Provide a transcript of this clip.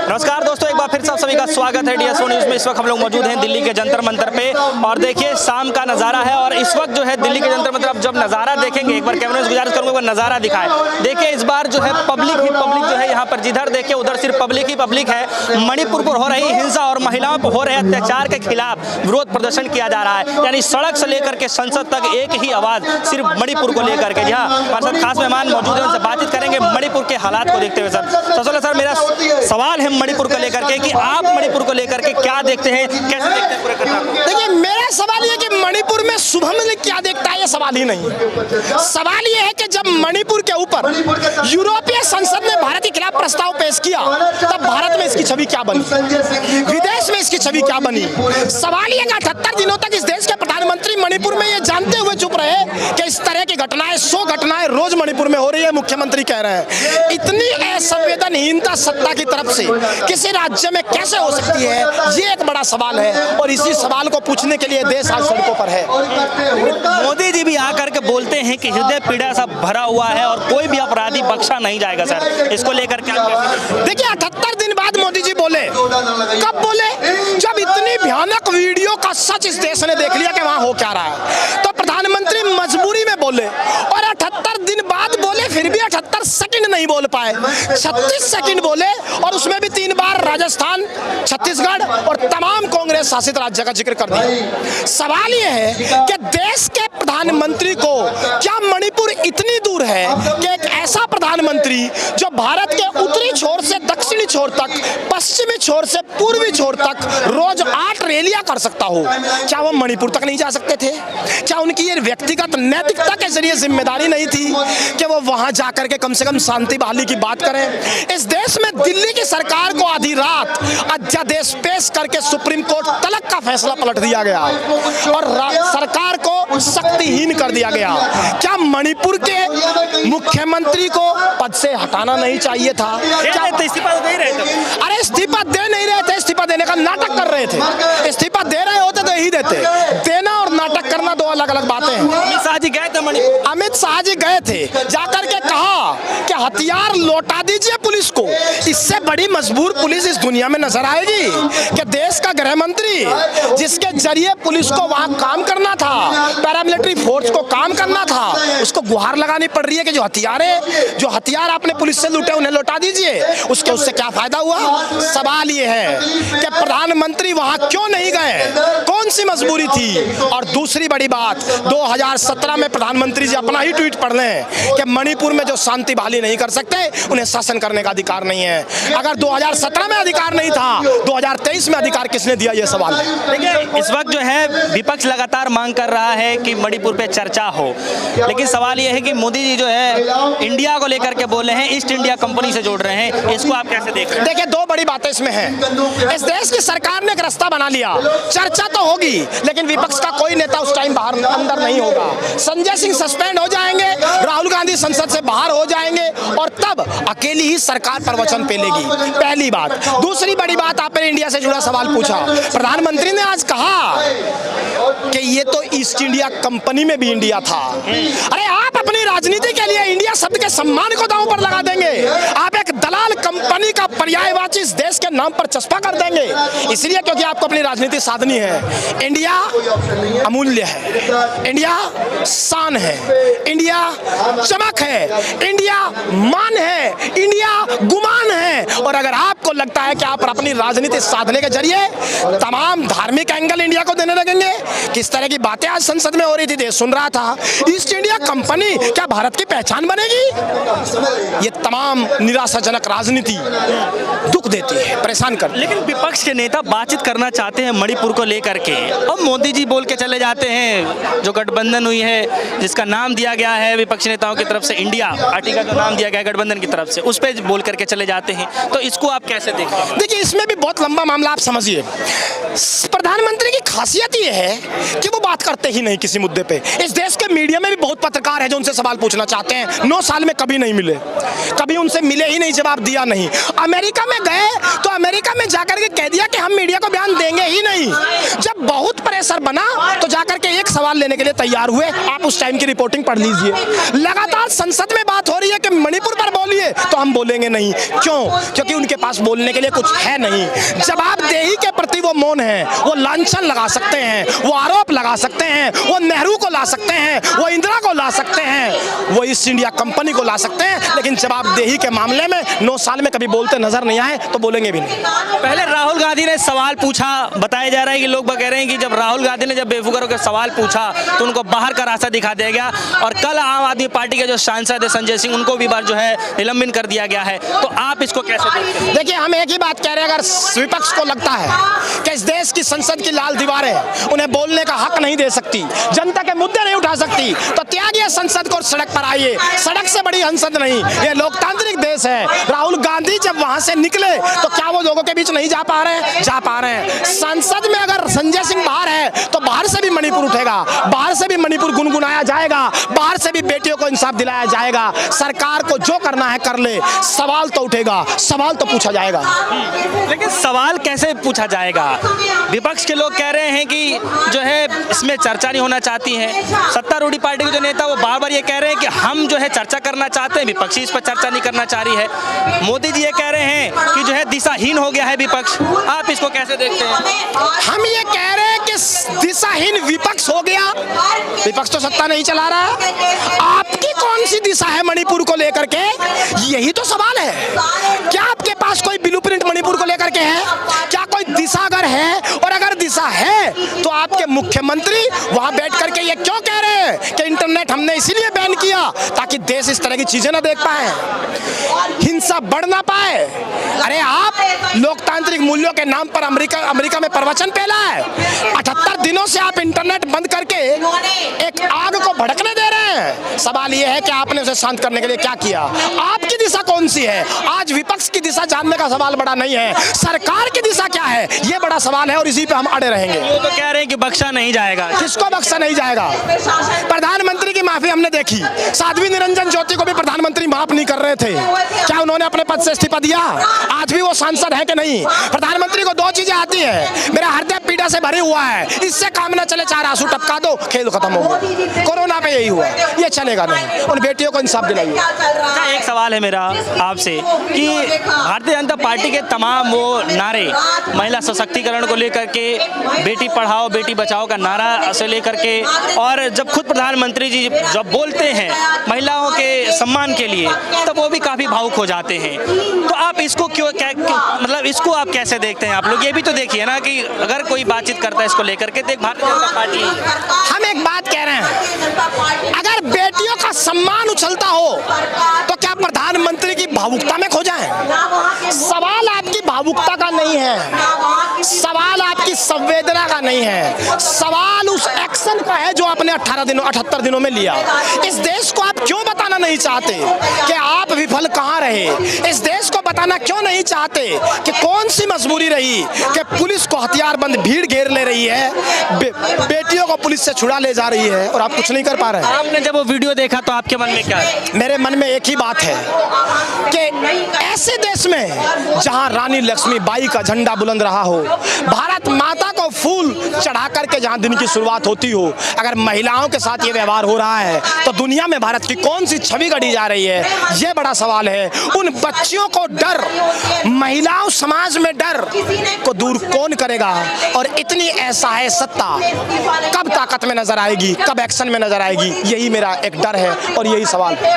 नमस्कार दोस्तों, एक बार फिर सभी का स्वागत है डीएसओ न्यूज़ में। इस वक्त हम लोग मौजूद हैं दिल्ली के जंतर मंतर पे और देखिए शाम का नज़ारा है और इस वक्त जो है दिल्ली के जंतर मंतर, अब जब नज़ारा देखेंगे एक बार कैमरे से गुजारिश करूँगा वो नज़ारा दिखाए। देखिए इस बार जो है पब्लिक ही पब्लिक जो है यहाँ पर, जिधर देखिए उधर सिर्फ पब्लिक ही पब्लिक है। मणिपुर पर हो रही हिंसा और महिलाओं पर हो रहे अत्याचार के खिलाफ विरोध प्रदर्शन किया जा रहा है, यानी सड़क से लेकर के संसद तक एक ही आवाज़ सिर्फ मणिपुर को लेकर के। जी हाँ, हमारे साथ खास मेहमान मौजूद हैं, उनसे बातचीत करेंगे मणिपुर के हालात को देखते हुए। सबसे पहले सर मेरा सवाल है मणिपुर को लेकर के कि आप मणिपुर को लेकर के क्या देखते हैं, कैसे देखते हैं पूरे घटना को? देखिए मेरा सवाल ये कि मणिपुर में शुभम ने क्या देखता है, ये सवाल ही नहीं है। सवाल ये है कि जब मणिपुर के ऊपर यूरोपीय संसद ने भारत के खिलाफ प्रस्ताव पेश किया तब भारत में इसकी छवि क्या बनी, विदेश में इसकी छवि क्या बनी। सवाल ये कि 78 दिनों तक इस देश के प्रधानमंत्री मणिपुर में ये जानते हुए चुप रहे कि इस तरह की घटनाएं 100 घटनाएं रोज मणिपुर में हो रही है। मुख्यमंत्री कह रहे हैं इतनी असंवेदनहीनता सत्ता की तरफ से किसी राज्य में कैसे हो सकती है, ये एक बड़ा सवाल है और इसी सवाल को पूछने के लिए देश आज सड़कों पर है। मोदी जी भी आकर के बोलते हैं कि हृदय पीड़ा सब भरा हुआ है और कोई भी अपराधी बख्शा नहीं जाएगा। सर इसको लेकर क्या? देखिए 78 दिन बाद मोदी जी बोले, कब बोले? जब इतनी भयानक वीडियो का सच इस देश ने देख लिया कि वहां हो क्या रहा है, तो प्रधानमंत्री मजबूरी में बोले और 78 दिन बाद बोले, फिर भी 78 सेकंड नहीं बोल पाए, 36 सेकंड बोले और उसमें भी 3 बार राजस्थान, छत्तीसगढ़ और तमाम कांग्रेस शासित राज्य का जिक्र कर दिया। सवाल यह है कि देश के प्रधानमंत्री को क्या मणिपुर इतनी दूर है कि एक ऐसा प्रधानमंत्री जो भारत के उत्तरी छोर से दक्षिणी छोर तक, पश्चिमी छोर से पूर्वी छोर तक रोज 8 रैलियां कर सकता हो, क्या वो मणिपुर तक नहीं जा सकते थे? क्या उनकी ये व्यक्तिगत नैतिकता के जरिए जिम्मेदारी नहीं थी कि वो वहां जाकर के कम से कम शांति बहाली की बात करें? इस देश में दिल्ली की सरकार को आधी रात अध्यादेश पेश करके सुप्रीम कोर्ट तलक का फैसला पलट दिया गया और सरकार को शक्तिहीन कर दिया गया। क्या मणिपुर के मुख्यमंत्री को पद से हटाना नहीं चाहिए था? क्या इस्तीफा दे रहे थे? अरे इस्तीफा दे नहीं रहे थे, इस्तीफा देने का नाटक कर रहे थे। इस्तीफा दे रहे होते तो यही देते। देना और नाटक करना दो अलग अलग बातें हैं। अमित शाह जी गए थे मणिपुर, अमित शाह जी गए थे, जाकर के कहा कि हथियार लौटा दीजिए पुलिस को। इससे बड़ी मजबूर पुलिस इस दुनिया में नजर आएगी कि देश का गृह मंत्री जिसके जरिए पुलिस को वहां काम करना था, पैरामिलिट्री फोर्स को काम करना था, उसको गुहार लगानी पड़ रही है कि जो हथियार आपने पुलिस से लूटे उन्हें लौटा दीजिए। उससे क्या फायदा हुआ? सवाल ये है कि प्रधानमंत्री वहां क्यों नहीं गए, कौन सी मजबूरी थी? और दूसरी बड़ी बात, 2017 में प्रधानमंत्री जी अपना ही ट्वीट पढ़ लें कि मणिपुर में जो शांति बहाली नहीं कर सकते उन्हें शासन करने का अधिकार नहीं है। अगर 2017 में अधिकार नहीं था, 2023 में अधिकार किसने दिया? ये सवाल है। देखिए इस वक्त जो है विपक्ष लगातार मांग कर रहा है कि मणिपुर पे चर्चा हो, लेकिन सवाल ये है कि मोदी जी जो है इंडिया को लेकर के बोल रहे हैं, ईस्ट इंडिया कंपनी से जोड़ रहे हैं, इसको आप कैसे देख रहे हैं? देखिए दो बड़ी बातें इसमें हैं। इस देश की सरकार ने एक रास्ता बना लिया, चर्चा तो होगी लेकिन विपक्ष का कोई नेता उस टाइम बाहर अंदर नहीं होगा। संजय सिंह सस्पेंड हो जाएंगे, राहुल गांधी संसद से बाहर हो जाएंगे और तब अकेली ही सरकार प्रवचन पेलेगी। पहली बात। दूसरी बड़ी बात, आपने इंडिया से जुड़ा सवाल पूछा। प्रधानमंत्री ने आज कहा कि ये तो ईस्ट इंडिया कंपनी में भी इंडिया था। अरे आप अपनी राजनीति के लिए इंडिया शब्द के सम्मान को दांव पर लगा देंगे, आप एक दलाल कंपनी का पर्यायवाची इस देश के नाम पर चस्पा कर देंगे, इसलिए क्योंकि आपको अपनी राजनीति साधनी है। इंडिया अमूल्य है, इंडिया शान है, इंडिया चमक है, इंडिया मान है, इंडिया गुमान है। और अगर आपको लगता है कि आप अपनी राजनीति साधने के जरिए तमाम धार्मिक एंगल इंडिया को देने लगेंगे, किस तरह की बातें आज संसद में हो रही थी, देश सुन रहा था। ईस्ट इंडिया कंपनी क्या भारत की पहचान बनेगी? ये तमाम निराशाजनक राजनीति दुख देती है, परेशान कर। लेकिन विपक्ष के नेता बातचीत करना चाहते हैं मणिपुर को लेकर के, अब मोदी जी बोल के चले जाते हैं जो गठबंधन हुई है, जिसका नाम दिया गया है विपक्षी नेताओं की तरफ से इंडिया पार्टी का जो नाम दिया गया है गठबंधन की तरफ से, उस पर बोल करके चले जाते हैं, तो इसको आप कैसे देखते हैं? देखिए इसमें भी बहुत लंबा मामला, आप समझिए। प्रधानमंत्री की खासियत ये है कि वो बात करते ही नहीं किसी मुद्दे पे। इस देश के मीडिया में भी बहुत पत्रकार है जो उनसे सवाल पूछना चाहते हैं, 9 साल में कभी नहीं मिले, कभी उनसे मिले ही नहीं, जवाब दिया नहीं। अमेरिका में गए तो अमेरिका में जाकर के कह दिया कि हम मीडिया को बयान देंगे ही नहीं। जब बहुत प्रेशर बना तो जाकर के 1 सवाल लेने के लिए तैयार हुए। आप उस टाइम की रिपोर्टिंग पढ़ लीजिए। लगातार संसद में बात हो रही है कि मणिपुर पर बोलिए, तो हम बोलेंगे नहीं। क्यों? क्योंकि उनके पास बोलने के लिए कुछ है नहीं। जवाबदेही के प्रति वो मौन है। वो लांछन लगा सकते हैं, वो आरोप लगा सकते हैं, वो नेहरू को ला सकते हैं, वो इंदिरा को ला सकते हैं, वो ईस्ट इंडिया कंपनी को ला सकते हैं, लेकिन जवाबदेही के मामले में 9 साल में कभी बोलते नजर नहीं आए, तो बोलेंगे भी नहीं। पहले राहुल गांधी ने सवाल पूछा, बताया जा रहा है कि लोग कह रहे हैं कि जब राहुल गांधी ने जब बेफिक्र होकर सवाल पूछा तो उनको बाहर का रास्ता दिखा दिया गया, और कल आम आदमी पार्टी के जो सांसद है संजय सिंह, उनको भी बार जो है निलंबित कर दिया गया है। तो आप इसको कैसे देखते हैं? देखिए, हम एक ही बात कह रहे हैं, अगर विपक्ष को लगता है कि इस देश की संसद की लाल दीवारें उन्हें बोलने का हक नहीं दे सकती, जनता के मुद्दे नहीं उठा सकती, तो त्यागिए संसद को, सड़क पर आइए। सड़क से बड़ी संसद नहीं, ये लोकतांत्रिक देश है। राहुल गांधी जब वहां से निकले तो क्या वो लोगों के बीच नहीं जा पा रहे हैं? जा पा रहे हैं। संसद में अगर संजय सिंह बाहर है तो बाहर से भी मणिपुर उठेगा, बाहर से भी मणिपुर गुनगुनाया जाएगा, बाहर से भी बेटियों को इंसाफ दिलाया जाएगा। सरकार को जो करना है कर ले, सवाल तो उठेगा, सवाल तो पूछा जाएगा। लेकिन सवाल कैसे पूछा जाएगा? विपक्ष के लोग कह रहे हैं कि जो है इसमें चर्चा नहीं होना चाहती है। सत्तारूढ़ी पार्टी के जो नेता वो बार बार ये कह रहे हैं कि हम जो है चर्चा करना चाहते हैं, विपक्षी इस पर चर्चा नहीं करना चाह रही है। मोदी जी ये कह रहे हैं कि जो है दिशाहीन हो गया है विपक्ष। आप इसको कैसे देखते हैं? हम ये कह रहे हैं कि दिशाहीन विपक्ष हो गया। विपक्ष तो सत्ता नहीं चला रहा है। आपकी कौन सी दिशा है मणिपुर को लेकर के? यही तो सवाल है। क्या आपके पास कोई ब्लूप्रिंट मणिपुर को लेकर के है? क्या कोई दिशा अगर है, और अगर दिशा है तो आपके मुख्यमंत्री वहां बैठ करके ये क्यों कह रहे हैं कि इंटरनेट हमने इसीलिए बैन किया ताकि देश इस तरह की चीजें ना देख पाए, हिंसा बढ़ ना पाए? अरे आप लोकतांत्रिक मूल्यों के नाम पर अमेरिका में प्रवचन फैला है। 78 दिनों से आप इंटरनेट बंद करके एक आग को भड़कने दे रहे हैं। सवाल यह है कि आपने उसे शांत करने के लिए क्या किया? आपकी दिशा कौन सी है? आज विपक्ष की दिशा जानने का सवाल बड़ा नहीं है, सरकार की दिशा क्या है ये बड़ा सवाल है, और इसी पे हम अड़े रहेंगे। वो तो कह रहे हैं कि बख्शा नहीं जाएगा। किसको बख्शा नहीं जाएगा? प्रधानमंत्री की माफी हमने देखी, साध्वी निरंजन ज्योति को भी प्रधानमंत्री माफ नहीं कर रहे थे। क्या उन्होंने अपने पद से इस्तीफा दिया? आज भी वो सांसद है कि नहीं? प्रधानमंत्री को 2 चीजें आती है, मेरा हृदय पीड़ा से भरे हुआ है, इससे काम न चले 4 आंसू टपका दो, खेल खत्म हो गया। कोरोना पे यही हुआ, ये चलेगा नहीं। उन बेटियों को इंसाफ दिलाइए। अच्छा, एक सवाल है मेरा आपसे कि भारतीय जनता पार्टी के तमाम वो नारे, महिला सशक्तिकरण को लेकर के, बेटी पढ़ाओ बेटी बचाओ का नारा से लेकर के, और जब खुद प्रधानमंत्री जी जब बोलते हैं महिलाओं के सम्मान के लिए, तब वो भी काफ़ी भावुक हो जाते हैं। तो आप इसको क्यों मतलब इसको आप कैसे देखते हैं? आप लोग ये भी तो देखिए ना कि अगर कोई बातचीत करता है इसको लेकर के, तो एक भारतीय जनता पार्टी, हम एक बात कह रहे हैं, अगर बेटियों का सम्मान उछलता हो तो क्या प्रधानमंत्री की भावुकता में खो जाए? सवाल आपकी भावुकता का नहीं है, सवाल आपकी संवेदना का नहीं है, सवाल उस एक्शन का है जो आपने 78 दिनों में लिया। इस देश को आप क्यों बताना नहीं चाहते कि आप विफल कहाँ रहे? इस देश को बताना क्यों नहीं चाहते कि कौन सी मजबूरी रही कि पुलिस को हथियारबंद भीड़ घेर ले रही है, बेटियों को पुलिस से छुड़ा ले जा रही है, और आप कुछ नहीं कर पा रहे हैं? आपने जब वो वीडियो देखा तो आपके मन में क्या है? मेरे मन में एक ही बात है कि ऐसे देश में जहां रानी लक्ष्मीबाई का झंडा बुलंद रहा हो, भारत माता को फूल चढ़ा करके जहां दिन की शुरुआत होती हो, अगर महिलाओं के साथ ये व्यवहार हो रहा है तो दुनिया में भारत की कौन सी छवि गढ़ी जा रही है? ये बड़ा सवाल है। उन बच्चियों को डर, महिलाओं समाज में डर को दूर कौन करेगा? और इतनी ऐसा है सत्ता कब ताकत में नजर आएगी, कब एक्शन में नजर आएगी? यही मेरा एक डर है और यही सवाल है।